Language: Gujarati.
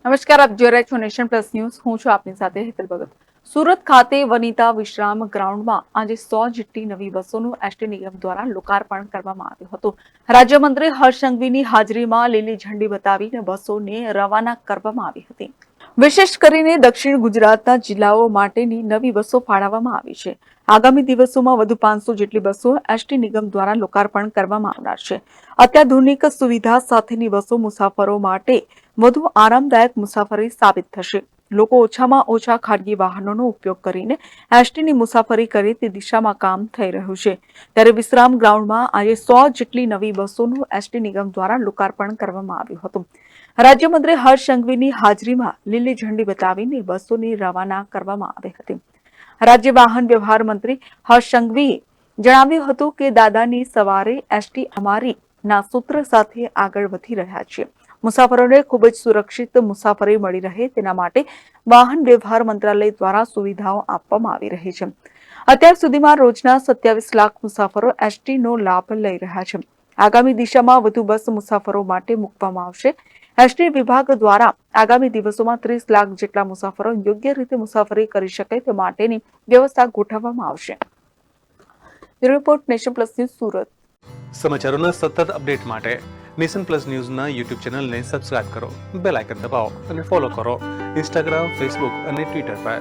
નમસ્કાર, આપ જોઈ રહ્યા છો નેશન પ્લસ ન્યૂઝ. હું છું આપની સાથે હેતલ ભગત. સુરત ખાતે વનિતા વિશ્રામ ગ્રાઉન્ડમાં આજે 100 જેટલી નવી બસોનું એસટી નિગમ દ્વારા લોકાર્પણ કરવામાં આવ્યું હતું. રાજ્યમંત્રી હર્ષ સંઘવીની હાજરીમાં લીલી ઝંડી બતાવીને બસોને રવાના કરવામાં આવી હતી. વિશેષ કરીને દક્ષિણ ગુજરાતના જિલ્લાઓ માટેની નવી બસો ફાળવવામાં આવી છે. આગામી દિવસોમાં વધુ 500 જેટલી બસો એસટી નિગમ દ્વારા લોકાર્પણ કરવામાં આવનાર છે. અત્યાધુનિક સુવિધા સાથેની બસો મુસાફરો માટે વધુ આરામદાયક મુસાફરી સાબિત થશે. લોકો ઓછામાં ઓછા ખાનગી વાહનોનો ઉપયોગ કરીને એસટીની મુસાફરી કરે તે દિશામાં કામ થઈ રહ્યું છે. ત્યારે વિશ્રામ ગ્રાઉન્ડમાં આજે 100 જેટલી નવી બસોનું એસટી નિગમ દ્વારા લોકાર્પણ કરવામાં આવ્યું હતું. રાજ્યમંત્રી હર્ષ સંઘવીની હાજરીમાં લીલી ઝંડી બતાવીને બસોને રવાના કરવામાં આવી હતી. રાજ્ય વાહન વ્યવહાર મંત્રી હર્ષ સંઘવીએ જણાવ્યું હતું કે દાદાની સવારે એસટી અમારી ના સૂત્ર સાથે આગળ વધી રહ્યા છે. મુસાફરોને ખૂબ જ સુરક્ષિત મુસાફરી મળી રહે તેના માટે વાહન વ્યવહાર મંત્રાલય દ્વારા સુવિધાઓ આપવામાં આવી રહી છે. અત્યાર સુધીમાં રોજના 27 લાખ મુસાફરો એસટીનો લાભ લઈ રહ્યા છે. આગામી દિશામાં વધુ બસ મુસાફરો માટે મૂકવામાં આવશે. એસટી વિભાગ દ્વારા આગામી દિવસોમાં 30 લાખ જેટલા મુસાફરો યોગ્ય રીતે મુસાફરી કરી શકે તે માટેની વ્યવસ્થા ગોઠવવામાં આવશે. Report Nation Plus News Surat. સમાચારોના સતત અપડેટ માટે નેશન પ્લસ ન્યૂઝના યુટ્યુબ ચેનલને સબસ્ક્રાઇબ કરો, બેલ આઇકન દબાવો અને ફોલો કરો ઇન્સ્ટાગ્રામ, ફેસબુક અને ટ્વિટર પર.